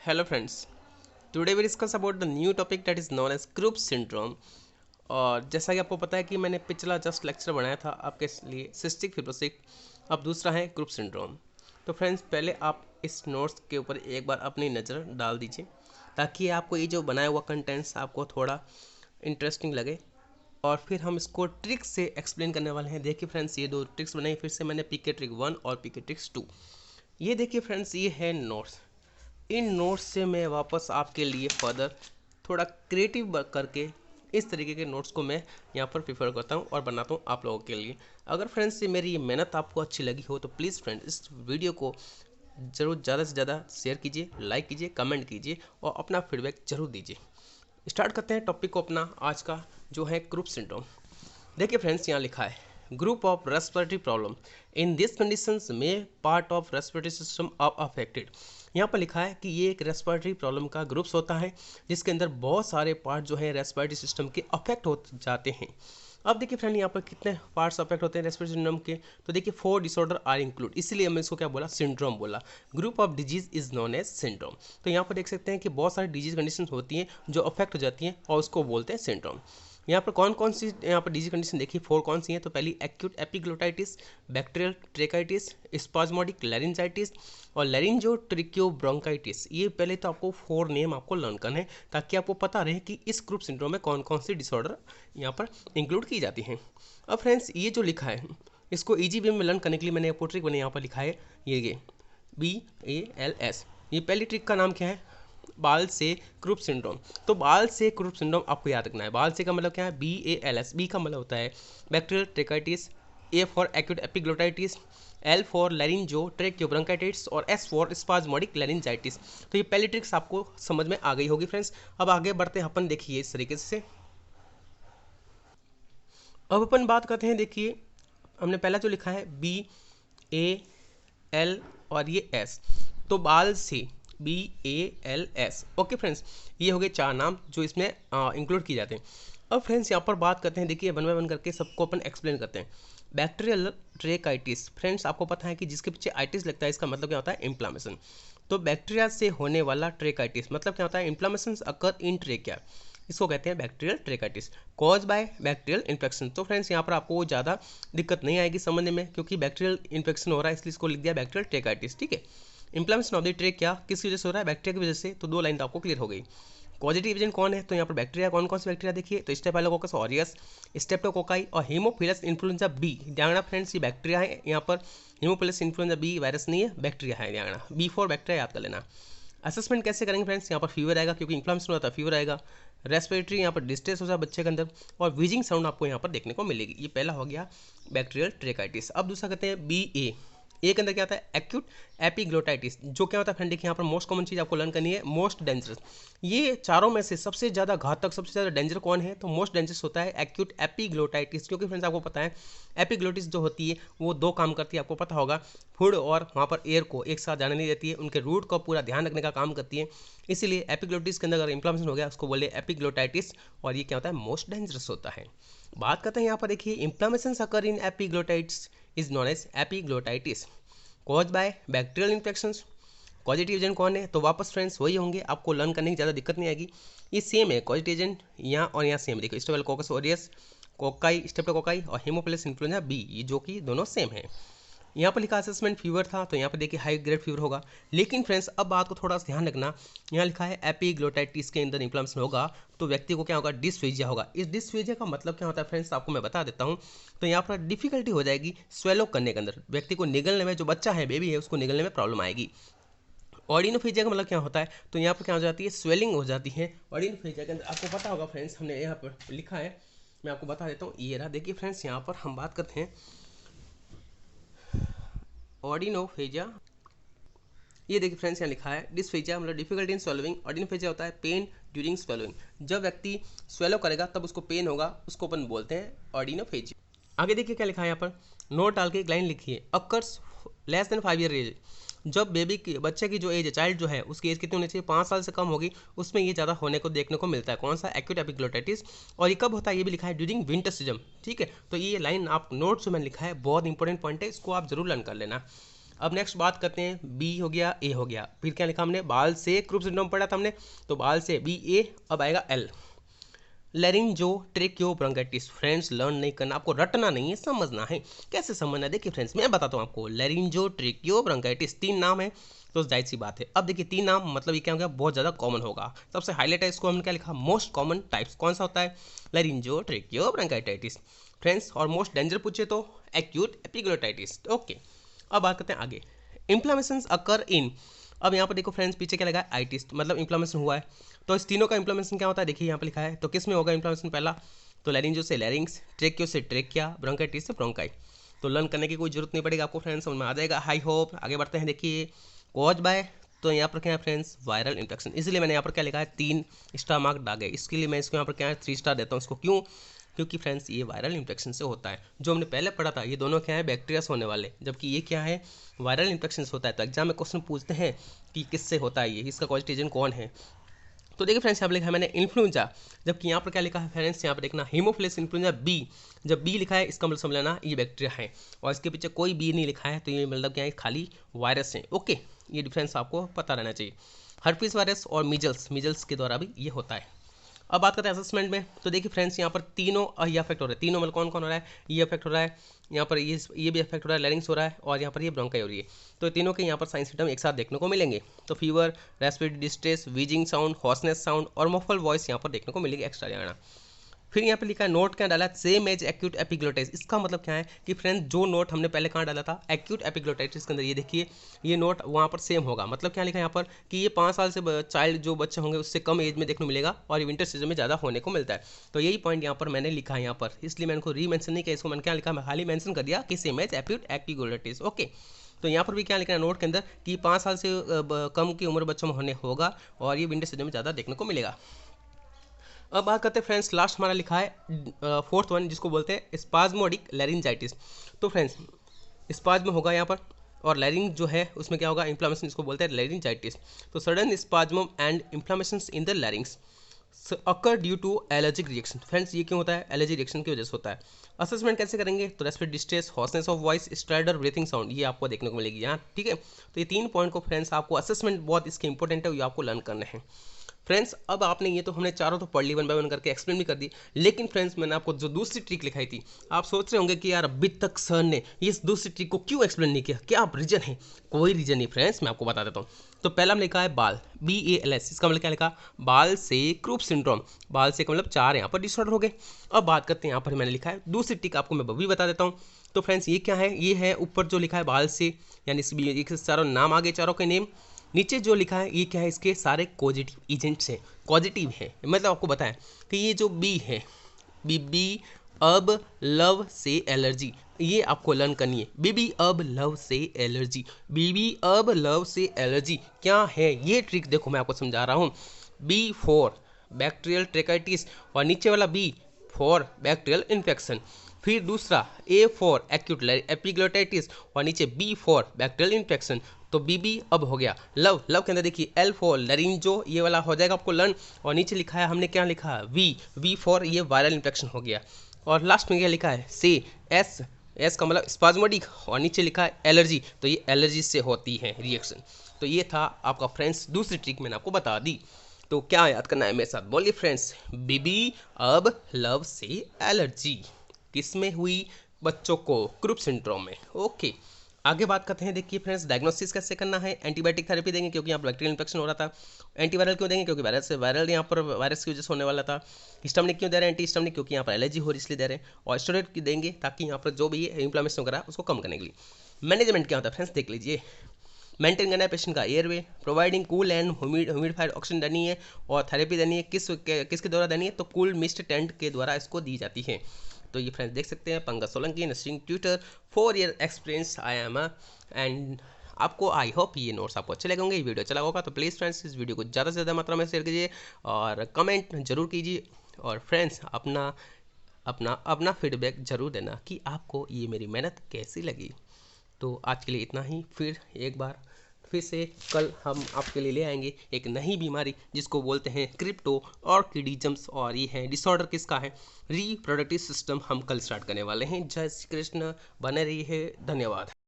Hello friends, today we discuss about the new topic that is known as Krupp syndrome। और जैसा कि आपको पता है कि मैंने पिछला जस्ट लेक्चर बनाया था आपके लिए सिस्टिक फिब्रोसिस, अब दूसरा है क्रूप सिंड्रोम। तो फ्रेंड्स पहले आप इस नोट्स के ऊपर एक बार अपनी नज़र डाल दीजिए ताकि आपको ये जो बनाया हुआ कंटेंट्स आपको थोड़ा इंटरेस्टिंग लगे और फिर हम इसको ट्रिक्स से एक्सप्लेन करने वाले हैं। देखिए फ्रेंड्स, ये दो ट्रिक्स बनाई फिर से मैंने, पीके ट्रिक 1 और पीके ट्रिक्स 2। ये देखिए फ्रेंड्स, ये है नोट्स। इन नोट्स से मैं वापस आपके लिए फर्दर थोड़ा क्रिएटिव वर्क करके इस तरीके के नोट्स को मैं यहाँ पर प्रिफर करता हूँ और बनाता हूँ आप लोगों के लिए। अगर फ्रेंड्स ये मेरी ये मेहनत आपको अच्छी लगी हो तो प्लीज़ फ्रेंड्स इस वीडियो को ज़रूर ज़्यादा से ज़्यादा शेयर कीजिए, लाइक कीजिए, कमेंट कीजिए और अपना फीडबैक ज़रूर दीजिए। स्टार्ट करते हैं टॉपिक को अपना आज का, जो है क्रूप सिंड्रोम। देखिए फ्रेंड्स, यहाँ लिखा है group of respiratory problem in this conditions में part of respiratory system are affected. यहाँ पर लिखा है कि ये एक रेस्पिरेटरी प्रॉब्लम का ग्रुप्स होता है जिसके अंदर बहुत सारे पार्ट जो है रेस्पिरेटरी सिस्टम के अफेक्ट हो जाते हैं। अब देखिए फ्रेंड, यहाँ पर कितने पार्ट्स अफेक्ट होते हैं रेस्पिरेटरी सिस्टम के, तो देखिए 4 डिसऑर्डर आर इंक्लूड, इसीलिए हमने इसको क्या बोला, सिंड्रोम बोला। Group of disease is known as syndrome. तो यहाँ पर देख सकते हैं कि बहुत सारी डिजीज कंडीशन होती हैं जो अफेक्ट हो जाती हैं और उसको बोलते हैं सिंड्रोम। यहाँ पर कौन कौन सी यहाँ पर डिजीज कंडीशन देखिए, 4 कौन सी हैं, तो पहली acute epiglottitis, bacterial tracheitis, spasmodic laryngitis और लैरिंजो ट्रिक्यो ब्रोंकाइटिस। ये पहले तो आपको 4 नेम आपको लर्न करना है ताकि आपको पता रहे कि इस ग्रुप सिंड्रोम में कौन कौन सी डिसऑर्डर यहाँ पर इंक्लूड की जाती हैं। अब फ्रेंड्स, ये जो लिखा है इसको ईजी वे में लर्न करने के लिए मैंने पोट्रिक मैंने यहाँ पर लिखा है ये BALS। ये पहली ट्रिक का नाम क्या है, बाल से क्रूप सिंड्रोम। तो बाल से क्रूप सिंड्रोम आपको याद रखना है। बाल से का मतलब क्या है, BALS। बी का मतलब होता है bacterial tracheitis, A for acute epiglottitis, L for laryngotracheobronchitis और S फॉर स्पाज्मोडिक लैरिंजाइटिस। तो ये पहली ट्रिक्स आपको समझ में आ गई होगी फ्रेंड्स। अब आगे बढ़ते हैं अपन, देखिए इस तरीके से। अब अपन बात करते हैं, देखिए हमने पहला जो लिखा है BAL और ये S, तो बाल से BALS। ओके फ्रेंड्स, ये हो गए 4 नाम जो इसमें इंक्लूड किए जाते हैं। अब फ्रेंड्स यहाँ पर बात करते हैं, देखिए वन बाय वन करके सबको अपन एक्सप्लेन करते हैं। बैक्टीरियल ट्रेकाइटिस, फ्रेंड्स आपको पता है कि जिसके पीछे आइटिस लगता है इसका मतलब क्या होता है, इन्फ्लामेशन। तो बैक्टीरिया से होने वाला ट्रेकाइटिस मतलब क्या होता है, इन्फ्लामेशन अकर इन ट्रेकिया, इसको कहते हैं bacterial tracheitis cause by bacterial infection. तो फ्रेंड्स यहाँ पर आपको ज़्यादा दिक्कत नहीं आएगी समझने में क्योंकि बैक्टीरियल इन्फेक्शन हो रहा है, इसलिए इसको लिख दिया बैक्टीरियल ट्रेकाइटिस। ठीक है, इन्फ्लेमेशन ऑफ द ट्रेक क्या किस वजह से हो रहा है, बैक्टीरिया की वजह से। तो 2 लाइन तो आपको क्लियर हो गई। पॉजिटिव एजेंट कौन है, तो यहाँ पर बैक्टीरिया कौन कौन से बैक्टीरिया देखिए, तो स्टेफाइलोकोकस ऑरियस, स्टेप्टोकोकाई और हीमोफिलस इन्फ्लुएंजा बी। ध्यान, फ्रेंड्स ये बैक्टीरिया है, यहाँ पर हीमोफिलस इन्फ्लुएंजा बी वायरस नहीं है, बैक्टीरिया है। ध्यान, बी फॉर बैक्टीरिया याद कर लेना। असेसमेंट कैसे करेंगे फ्रेंड्स, यहाँ पर फीवर आएगा क्योंकि इन्फ्लेमेशन होता है, फीवर आएगा। रेस्पिरेटरी यहाँ पर डिस्ट्रेस हो जाए बच्चे के अंदर और वीजिंग साउंड आपको यहाँ पर देखने को मिलेगी। ये पहला हो गया बैक्टीरियल ट्रेकाइटिस। अब दूसरा कहते हैं BA। ए के अंदर क्या आता है, एक्यूट एपिग्लोटाइटिस, जो क्या होता है फ्रेंड, देखिए यहाँ पर मोस्ट कॉमन चीज़ आपको लर्न करनी है, मोस्ट डेंजरस। ये चारों में से सबसे ज़्यादा घातक, सबसे ज़्यादा डेंजर कौन है, तो मोस्ट डेंजरस होता है एक्यूट एपिग्लोटाइटिस। क्योंकि फ्रेंड्स आपको पता है एपिग्लोटिस जो होती है वो 2 काम करती है, आपको पता होगा, फूड और वहाँ पर एयर को एक साथ जाने नहीं देती है, उनके रूट का पूरा ध्यान रखने का काम करती है। इसीलिए एपिग्लोटिस के अंदर अगर इन्फ्लेमेशन हो गया उसको बोले एपिग्लोटाइटिस और ये क्या होता है, मोस्ट डेंजरस होता है। बात करते हैं यहाँ पर, देखिए inflammation occur in epiglottitis is known as epiglottitis cause by bacterial infections. Positive agent कौन है, तो वापस फ्रेंड्स वही होंगे, आपको लर्न करने की ज़्यादा दिक्कत नहीं आएगी। ये सेम है, पॉजिटिव एजेंट यहाँ और यहाँ सेम, देखो स्टेफिलोकोकस ऑरियस, कोकाई, स्टेप्टोकोकाई और हीमोफिलस इन्फ्लुएंजा बी, ये जो कि दोनों सेम है। यहाँ पर लिखा असेसमेंट फीवर था, तो यहाँ पर देखिए हाई ग्रेड फीवर होगा। लेकिन फ्रेंड्स अब बात को थोड़ा सा ध्यान रखना, यहाँ लिखा है एपिग्लोटाइटिस के अंदर इन्फ्लेमेशन होगा तो व्यक्ति को क्या होगा, डिस्फेजिया होगा। इस डिस्फेजिया का मतलब क्या होता है फ्रेंड्स, आपको मैं बता देता हूँ। तो यहाँ पर डिफिकल्टी हो जाएगी स्वेलो करने के अंदर, व्यक्ति को निगलने में, जो बच्चा है, बेबी है, उसको निगलने में प्रॉब्लम आएगी। ऑर्डिनोफेजिया का मतलब क्या होता है, तो यहाँ पर क्या हो जाती है, स्वेलिंग हो जाती है। ऑर्डिनोफेजिया के अंदर आपको पता होगा फ्रेंड्स, हमने यहाँ पर लिखा है, मैं आपको बता देता हूँ। ये रहा, देखिए फ्रेंड्स यहाँ पर हम बात करते हैं ऑर्डिनोफेजिया। ये देखिए फ्रेंड्स यहाँ लिखा है डिस्फेजिया मतलब डिफिकल्टी इन स्वेलोइंग। ऑर्डिनोफेजिया होता है पेन ड्यूरिंग स्वेलोइंग, जब व्यक्ति स्वेलो करेगा तब उसको पेन होगा, उसको अपन बोलते हैं ऑर्डिनोफेजिया। आगे देखिए क्या लिखा है यहाँ पर, नोट डाल के एक लाइन लिखिए, occurs less than 5 year age. जब बेबी की, बच्चे की जो एज है, चाइल्ड जो है उसकी एज कितनी होनी चाहिए, 5 साल से कम होगी, उसमें ये ज़्यादा होने को देखने को मिलता है। कौन सा, एक्यूट एपिग्लोटाइटिस। और ये कब होता है, ये भी लिखा है ड्यूरिंग विंटर सीजन। ठीक है, तो ये लाइन आप नोट जो मैंने लिखा है बहुत इंपॉर्टेंट पॉइंट है, इसको आप जरूर लर्न कर लेना। अब नेक्स्ट बात करते हैं, बी हो गया, ए हो गया, फिर क्या लिखा हमने, बाल से क्रूप सिंड्रोम पढ़ा था हमने, तो बाल से बी ए, अब आएगा L, laryngotracheobronchitis. Friends learn नहीं करना, आपको रटना नहीं है, समझना है। कैसे समझना है, देखिए फ्रेंड्स मैं बताता हूँ आपको, लेरिंजो ट्रेकियो ब्रोंकाइटिस 3 नाम है, तो जाहिर सी बात है। अब देखिए 3 नाम मतलब ये क्या हो गया, बहुत ज़्यादा कॉमन होगा। सबसे हाईलाइट है, इसको हमने क्या लिखा, मोस्ट कॉमन टाइप्स कौन सा होता है, लेरिंजो ट्रेकियो ब्रोंकाइटिस फ्रेंड्स। और मोस्ट डेंजर पूछे तो एक्यूट एपिग्लोटाइटिस। ओके, अब बात करते हैं आगे, इन्फ्लेमेशन अकर इन। अब यहाँ पर देखो फ्रेंड्स, पीछे क्या लगा है, आइटिस, मतलब इन्फ्लेमेशन हुआ है। तो इस तीनों का इन्फ्लेमेशन क्या होता है, देखिए यहाँ पर लिखा है, तो किस में होगा इन्फ्लेमेशन, पहला तो लेरिंजो से लेरिंग्स, ट्रेकियो से ट्रेकिया, ब्रोंकाइटिस से ब्रोंकाई। तो लर्न करने की कोई जरूरत नहीं पड़ेगी आपको फ्रेंड्स, समझ में आ जाएगा, हाई होप। आगे बढ़ते हैं, देखिए कॉज बाय, तो यहाँ पर क्या है फ्रेंड्स, वायरल इन्फेक्शन। इसलिए मैंने यहाँ पर क्या लिखा है, 3 स्टार मार्क डाले, इसके लिए मैं इसको यहाँ पर क्या है 3 स्टार देता हूँ इसको। क्यों, क्योंकि फ्रेंड्स ये वायरल इन्फेक्शन से होता है। जो हमने पहले पढ़ा था ये दोनों क्या है, बैक्टीरिया से होने वाले, जबकि ये क्या है, वायरल इन्फेक्शन से होता है। तो एग्जाम में क्वेश्चन पूछते हैं कि किससे होता है ये, इसका कॉज एजेंट कौन है। तो देखिए फ्रेंड्स यहाँ पर लिखा है मैंने इन्फ्लुएंजा, जबकि यहाँ पर क्या लिखा है फ्रेंड्स, यहाँ पर देखना हीमोफिलस इन्फ्लुएंजा बी। जब बी लिखा है इसका मतलब समझ लेना ये बैक्टीरिया है, और इसके पीछे कोई बी नहीं लिखा है तो ये मतलब क्या है, खाली वायरस है। ओके, ये डिफरेंस आपको पता रहना चाहिए। हर्पीस वायरस और मीजल्स के द्वारा भी ये होता है। अब बात करते हैं असेसमेंट में, तो देखिए फ्रेंड्स यहाँ पर तीनों ये अफेक्ट हो रहे हैं, तीनों मतलब कौन कौन हो रहा है, ये अफेक्ट हो रहा है, यहाँ पर ये भी अफेक्ट हो रहा है, लैरिंग्स हो रहा है, और यहाँ पर ये ब्रोंकाई हो रही है। तो तीनों के यहाँ पर साइन सिम्टम एक साथ देखने को मिलेंगे। तो fever, respiratory distress, wheezing sound, hoarseness sound और मफल वॉइस यहाँ पर देखने को मिलेगी एक्स्ट्रा जाना। फिर यहाँ पे लिखा है नोट क्या डाला है, सेम एज एक्यूट एपिग्लोटाइटिस। इसका मतलब क्या है कि फ्रेंड्स जो नोट हमने पहले कहाँ डाला था, एक्यूट एपिग्लोटाइटिस के अंदर, ये देखिए ये नोट वहाँ पर सेम होगा। मतलब क्या लिखा है यहाँ पर कि ये 5 साल से चाइल्ड जो बच्चे होंगे उससे कम एज में देखने को मिलेगा, और ये विंटर सीजन में ज़्यादा होने को मिलता है। तो यही पॉइंट यहाँ पर मैंने लिखा है यहाँ पर, इसलिए मैंने को री मेंशन नहीं किया, इसको मैंने क्या लिखा, मैं खाली मेंशन कर दिया कि same as acute epiglottitis. Okay, तो यहाँ पर भी क्या लिखा है नोट के अंदर कि 5 साल से कम की उम्र बच्चों में होने होगा, और ये विंटर सीजन में ज़्यादा देखने को मिलेगा। अब बात करते हैं फ्रेंड्स, लास्ट हमारा लिखा है 4th वन, जिसको बोलते हैं स्पाज्मोडिक लैरिंजाइटिस। तो फ्रेंड्स स्पाज्म होगा यहाँ पर, और लैरिंग जो है उसमें क्या होगा, इन्फ्लामेशन, इसको बोलते हैं लैरिंजाइटिस। तो sudden spasm and inflammation in the larynx occur due to allergic reaction. Friends ये क्यों होता है, एलर्जी रिएक्शन की वजह से होता है। असेसमेंट कैसे करेंगे, तो respiratory distress, hoarseness of voice, strider, breathing sound, ये आपको देखने को मिलेगी यहाँ, ठीक है। तो ये 3 पॉइंट को फ्रेंड्स आपको असेसमेंट बहुत इसके इंपॉर्टेंट है, ये आपको लर्न करने हैं फ्रेंड्स। अब आपने ये तो हमने चारों तो पढ़ ली, 1 बाय 1 करके एक्सप्लेन भी कर दी, लेकिन फ्रेंड्स मैंने आपको जो दूसरी ट्रिक लिखाई थी, आप सोच रहे होंगे कि यार अभी तक सर ने इस दूसरी ट्रिक को क्यों एक्सप्लेन नहीं किया, क्या रीजन है। कोई रीजन नहीं फ्रेंड्स, मैं आपको बता देता हूँ। तो पहला हमने लिखा है बाल, BALS, इसका मतलब क्या लिखा, बाल से क्रूप सिंड्रोम, बाल से का मतलब 4 यहाँ पर डिसऑर्डर हो गए। अब बात करते हैं यहाँ पर मैंने लिखा है दूसरी ट्रिक, आपको मैं भी बता देता हूँ। तो फ्रेंड्स ये क्या है, ये है ऊपर जो लिखा है बाल से, यानी चारों नाम आ गए, चारों के नेम। नीचे जो लिखा है ये क्या है, इसके सारे पॉजिटिव एजेंट्स हैं, पॉजिटिव है, मतलब आपको बताएं कि ये जो बी है, बी अब लव से एलर्जी, ये आपको लर्न करनी है। बीबी अब लव से एलर्जी, बीबी अब लव से एलर्जी क्या है, ये ट्रिक देखो मैं आपको समझा रहा हूँ। B4 बैक्टीरियल ट्रेकाइटिस, और नीचे वाला B फॉर बैक्टीरियल इन्फेक्शन। फिर दूसरा A4 एक्यूट एपिग्लोटाइटिस, और नीचे B4 बैक्टीरियल इन्फेक्शन। तो BB अब हो गया लव, लव के अंदर देखिए L4 लैरिंजो, ये वाला हो जाएगा आपको लर्न, और नीचे लिखा है हमने क्या लिखा है, V4 ये वायरल इन्फेक्शन हो गया, और लास्ट में क्या लिखा है S का मतलब स्पाज्मोडिक, और नीचे लिखा है एलर्जी, तो ये एलर्जी से होती है रिएक्शन। तो ये था आपका फ्रेंड्स दूसरी ट्रिक, मैंने आपको बता दी। तो क्या याद करना है मेरे साथ, बोलिए फ्रेंड्स, बीबी अब लव से एलर्जी किस में हुई, बच्चों को क्रूप सिंड्रोम में। ओके, आगे बात करते हैं, देखिए फ्रेंड्स डायग्नोसिस कैसे करना है। एंटीबायोटिक थेरेपी देंगे क्योंकि यहाँ बैक्टीरियल इन्फेक्शन हो रहा था। एंटीवायरल क्यों देंगे, क्योंकि वायरल यहाँ पर वायरस की वजह से होने वाला था। हिस्टामिनिक क्यों दे रहे हैं, एंटी हिस्टामिनिक, क्योंकि यहाँ पर एलर्जी हो रही इसलिए दे रहे हैं। और स्टेरॉइड देंगे ताकि यहाँ पर जो भी इन्फ्लेमेशन वगैरह उसको कम करने के लिए। मैनेजमेंट क्या होता है फ्रेंड्स, देख लीजिए, मेंटेन करना है पेशेंट का airway, providing cool and humidified oxygen देनी है, और थेरेपी देनी है किसके द्वारा देनी है, तो कूल मिस्ट टेंट के द्वारा इसको दी जाती है। तो ये फ्रेंड्स देख सकते हैं, Pankaj Solanki nursing tutor 4 year experience I am and आपको आई होप ये नोट्स आपको अच्छे लगे होंगे, ये वीडियो अच्छा लगा होगा। तो प्लीज़ फ्रेंड्स इस वीडियो को ज़्यादा से ज़्यादा मात्रा में शेयर कीजिए, और कमेंट जरूर कीजिए, और फ्रेंड्स अपना फीडबैक जरूर देना कि आपको ये मेरी मेहनत कैसी लगी। तो आज के लिए इतना ही, फिर एक बार फिर से कल हम आपके लिए ले आएंगे एक नई बीमारी जिसको बोलते हैं क्रिप्टो ऑर्किडिज्म्स, और ये है डिसऑर्डर किसका है, रिप्रोडक्टिव सिस्टम। हम कल स्टार्ट करने वाले हैं। जय श्री कृष्ण, बने रहिए, धन्यवाद।